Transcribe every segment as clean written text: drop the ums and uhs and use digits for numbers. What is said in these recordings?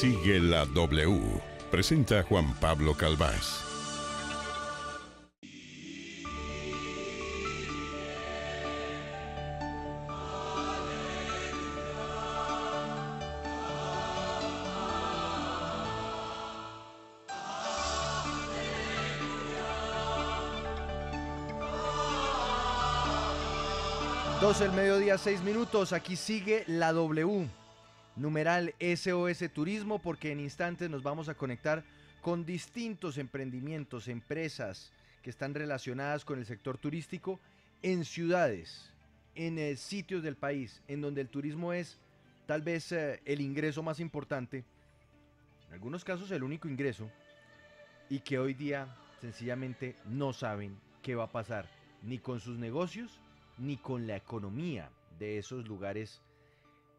Sigue la W. Presenta Juan Pablo Calvás. Del mediodía, 6 minutos. Aquí sigue la W. Numeral SOS Turismo, porque en instantes nos vamos a conectar con distintos emprendimientos, empresas que están relacionadas con el sector turístico en ciudades, en sitios del país, en donde el turismo es tal vez el ingreso más importante, en algunos casos el único ingreso, y que hoy día sencillamente no saben qué va a pasar ni con sus negocios ni con la economía de esos lugares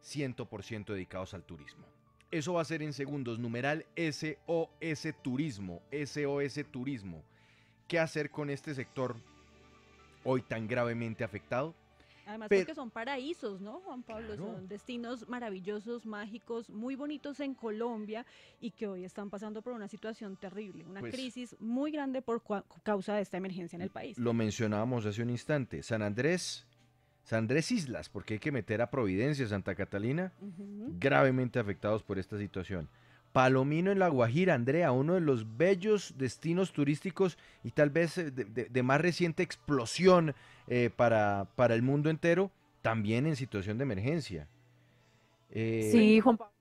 100% dedicados al turismo. Eso va a ser en segundos. Numeral SOS Turismo. SOS Turismo. ¿Qué hacer con este sector hoy tan gravemente afectado? Además porque son paraísos, ¿no, Juan Pablo? Claro. Son destinos maravillosos, mágicos, muy bonitos en Colombia y que hoy están pasando por una situación terrible, una crisis muy grande por causa de esta emergencia en el país. Lo mencionábamos hace un instante. San Andrés Islas, porque hay que meter a Providencia, Santa Catalina, gravemente afectados por esta situación. Palomino en La Guajira, Andrea, uno de los bellos destinos turísticos y tal vez de más reciente explosión para el mundo entero, también en situación de emergencia. Sí, Juan Pablo.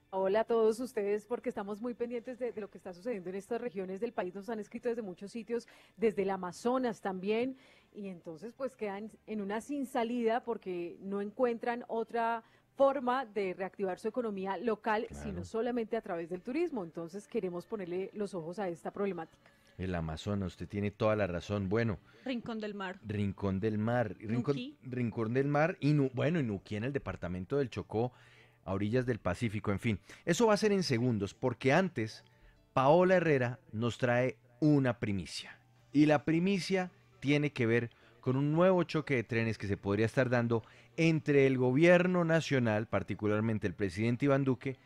Hola a todos ustedes, porque estamos muy pendientes de lo que está sucediendo en estas regiones del país. Nos han escrito desde muchos sitios, desde el Amazonas también, y entonces pues quedan en una sin salida porque no encuentran otra forma de reactivar su economía local, sino solamente a través del turismo. Entonces queremos ponerle los ojos a esta problemática. El Amazonas, usted tiene toda la razón. Bueno. Rincón del Mar. Rincón del Mar. Rincón del Mar y Nuquí en el departamento del Chocó, a orillas del Pacífico, en fin. Eso va a ser en segundos, porque antes Paola Herrera nos trae una primicia. Y la primicia tiene que ver con un nuevo choque de trenes que se podría estar dando entre el gobierno nacional, particularmente el presidente Iván Duque,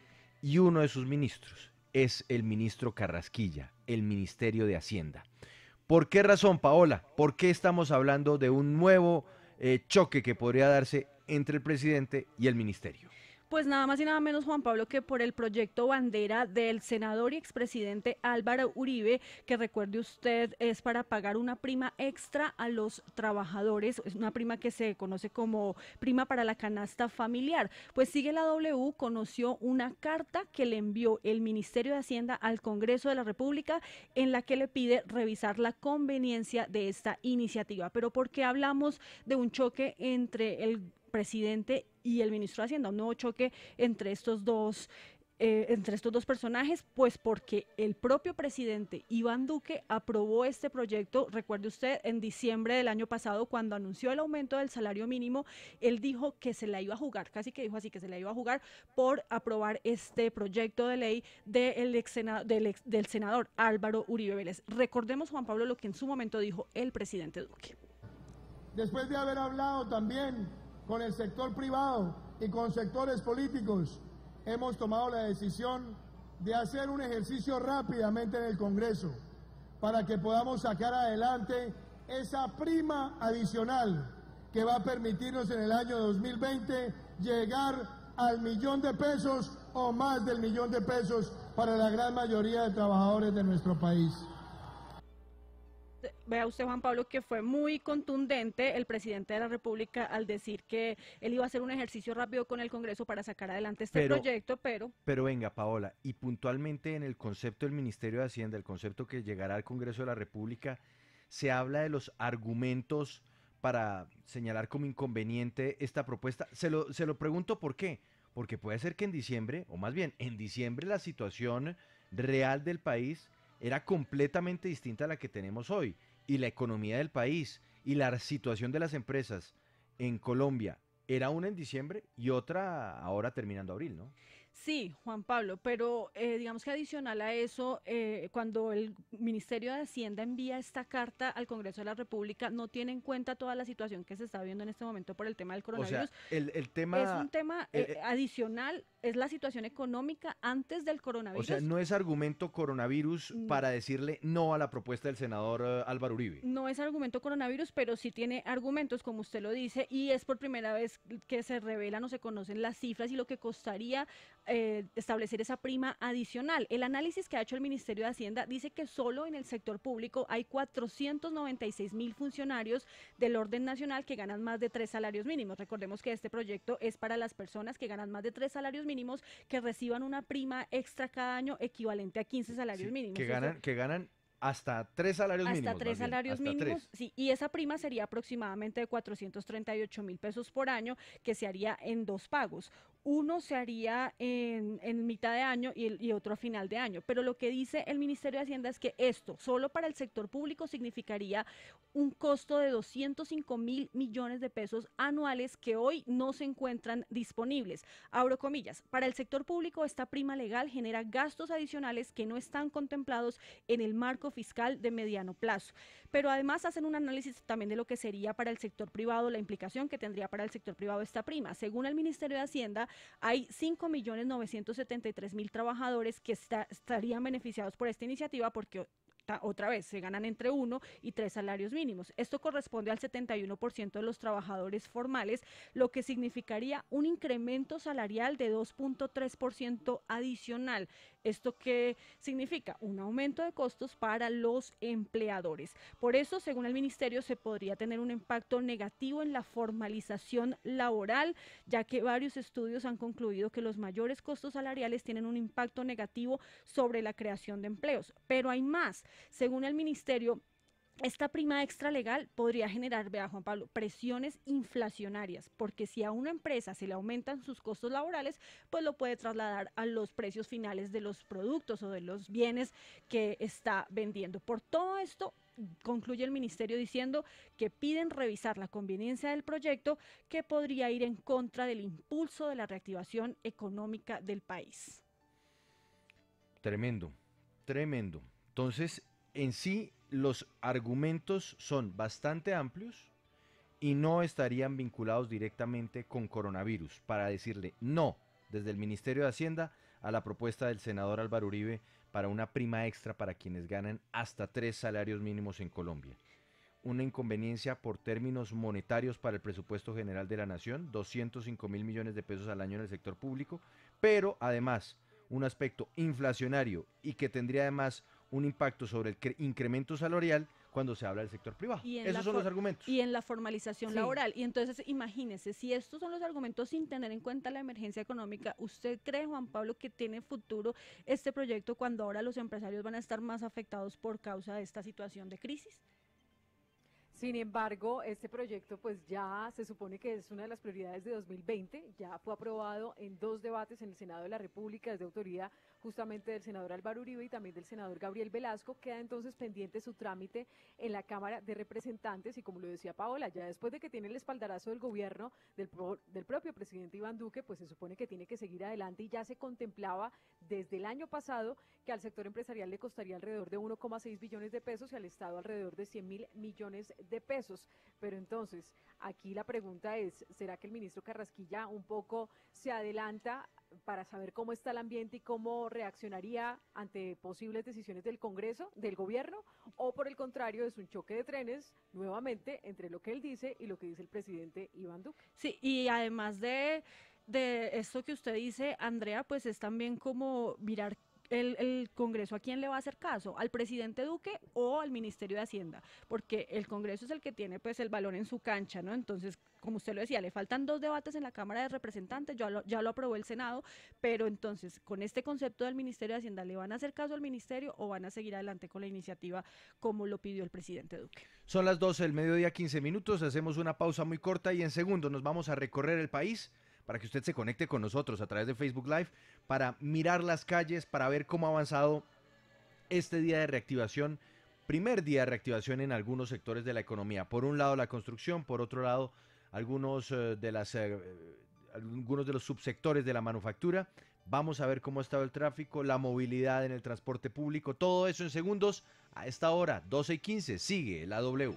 y uno de sus ministros. Es el ministro Carrasquilla, el Ministerio de Hacienda. ¿Por qué razón, Paola? ¿Por qué estamos hablando de un nuevo choque que podría darse entre el presidente y el ministerio? Pues nada más y nada menos, Juan Pablo, que por el proyecto bandera del senador y expresidente Álvaro Uribe, que recuerde usted es para pagar una prima extra a los trabajadores, es una prima que se conoce como prima para la canasta familiar. Pues Sigue la W conoció una carta que le envió el Ministerio de Hacienda al Congreso de la República en la que le pide revisar la conveniencia de esta iniciativa. Pero ¿por qué hablamos de un choque entre el presidente y el ministro de Hacienda, un nuevo choque entre estos dos personajes? Pues porque el propio presidente Iván Duque aprobó este proyecto. Recuerde usted, en diciembre del año pasado, cuando anunció el aumento del salario mínimo, él dijo que se la iba a jugar, casi que dijo así, que se la iba a jugar por aprobar este proyecto de ley del senador Álvaro Uribe Vélez. Recordemos, Juan Pablo, lo que en su momento dijo el presidente Duque. Después de haber hablado también con el sector privado y con sectores políticos, hemos tomado la decisión de hacer un ejercicio rápidamente en el Congreso para que podamos sacar adelante esa prima adicional que va a permitirnos en el año 2020 llegar al $1.000.000 o más del $1.000.000 para la gran mayoría de trabajadores de nuestro país. Vea usted, Juan Pablo, que fue muy contundente el presidente de la República al decir que él iba a hacer un ejercicio rápido con el Congreso para sacar adelante este proyecto, pero... Pero venga, Paola, y puntualmente en el concepto del Ministerio de Hacienda, el concepto que llegará al Congreso de la República, se habla de los argumentos para señalar como inconveniente esta propuesta. Se lo pregunto por qué. Porque puede ser que en diciembre, o más bien en diciembre, la situación real del país era completamente distinta a la que tenemos hoy, y la economía del país y la situación de las empresas en Colombia era una en diciembre y otra ahora terminando abril, ¿no? Sí, Juan Pablo, pero digamos que adicional a eso, cuando el Ministerio de Hacienda envía esta carta al Congreso de la República, no tiene en cuenta toda la situación que se está viendo en este momento por el tema del coronavirus. O sea, el tema... Es un tema adicional es la situación económica antes del coronavirus. O sea, no es argumento coronavirus para decirle no a la propuesta del senador Álvaro Uribe. No es argumento coronavirus, pero sí tiene argumentos, como usted lo dice, y es por primera vez que se revelan o se conocen las cifras y lo que costaría establecer esa prima adicional. El análisis que ha hecho el Ministerio de Hacienda dice que solo en el sector público hay 496.000 funcionarios del orden nacional que ganan más de 3 salarios mínimos. Recordemos que este proyecto es para las personas que ganan más de 3 salarios mínimos que reciban una prima extra cada año equivalente a 15 salarios mínimos. Que ganan hasta 3 salarios mínimos. Hasta 3 salarios mínimos, sí, y esa prima sería aproximadamente de 438.000 pesos por año, que se haría en 2 pagos. Uno se haría en mitad de año y otro a final de año. Pero lo que dice el Ministerio de Hacienda es que esto, solo para el sector público, significaría un costo de 205.000 millones de pesos anuales que hoy no se encuentran disponibles. Abro comillas, para el sector público esta prima legal genera gastos adicionales que no están contemplados en el marco fiscal de mediano plazo. Pero además hacen un análisis también de lo que sería para el sector privado, la implicación que tendría para el sector privado esta prima. Según el Ministerio de Hacienda, hay 5.973.000 trabajadores que estarían beneficiados por esta iniciativa porque otra vez se ganan entre 1 y 3 salarios mínimos. Esto corresponde al 71% de los trabajadores formales, lo que significaría un incremento salarial de 2.3% adicional. ¿Esto qué significa? Un aumento de costos para los empleadores. Por eso, según el ministerio, se podría tener un impacto negativo en la formalización laboral, ya que varios estudios han concluido que los mayores costos salariales tienen un impacto negativo sobre la creación de empleos. Pero hay más. Según el ministerio, esta prima extra legal podría generar, vea Juan Pablo, presiones inflacionarias, porque si a una empresa se le aumentan sus costos laborales, pues lo puede trasladar a los precios finales de los productos o de los bienes que está vendiendo. Por todo esto, concluye el ministerio diciendo que piden revisar la conveniencia del proyecto, que podría ir en contra del impulso de la reactivación económica del país. Tremendo, tremendo. Entonces, en sí, los argumentos son bastante amplios y no estarían vinculados directamente con coronavirus para decirle no desde el Ministerio de Hacienda a la propuesta del senador Álvaro Uribe para una prima extra para quienes ganan hasta 3 salarios mínimos en Colombia. Una inconveniencia por términos monetarios para el presupuesto general de la nación, 205.000 millones de pesos al año en el sector público, pero además un aspecto inflacionario y que tendría además un impacto sobre el incremento salarial cuando se habla del sector privado. Esos son los argumentos. Y en la formalización laboral. Y entonces, imagínese, si estos son los argumentos sin tener en cuenta la emergencia económica, ¿usted cree, Juan Pablo, que tiene futuro este proyecto cuando ahora los empresarios van a estar más afectados por causa de esta situación de crisis? Sin embargo, este proyecto pues ya se supone que es una de las prioridades de 2020, ya fue aprobado en 2 debates en el Senado de la República, es de autoría justamente del senador Álvaro Uribe y también del senador Gabriel Velasco. Queda entonces pendiente su trámite en la Cámara de Representantes y, como lo decía Paola, ya después de que tiene el espaldarazo del gobierno del propio presidente Iván Duque, pues se supone que tiene que seguir adelante, y ya se contemplaba desde el año pasado que al sector empresarial le costaría alrededor de 1,6 billones de pesos y al Estado alrededor de 100.000 millones de pesos. Pero entonces, aquí la pregunta es, ¿será que el ministro Carrasquilla un poco se adelanta para saber cómo está el ambiente y cómo reaccionaría ante posibles decisiones del Congreso, del gobierno, o por el contrario es un choque de trenes nuevamente entre lo que él dice y lo que dice el presidente Iván Duque? Sí, y además de esto que usted dice, Andrea, pues es también como mirar el Congreso a quién le va a hacer caso, al presidente Duque o al Ministerio de Hacienda, porque el Congreso es el que tiene pues el balón en su cancha, ¿no? Entonces, como usted lo decía, le faltan 2 debates en la Cámara de Representantes, ya lo aprobó el Senado, pero entonces con este concepto del Ministerio de Hacienda, ¿le van a hacer caso al ministerio o van a seguir adelante con la iniciativa como lo pidió el presidente Duque? Son las 12 del mediodía, 15 minutos, hacemos una pausa muy corta y en segundos nos vamos a recorrer el país para que usted se conecte con nosotros a través de Facebook Live, para mirar las calles, para ver cómo ha avanzado este día de reactivación, primer día de reactivación en algunos sectores de la economía. Por un lado la construcción, por otro lado algunos de los subsectores de la manufactura. Vamos a ver cómo ha estado el tráfico, la movilidad en el transporte público, todo eso en segundos a esta hora, 12:15, sigue la W.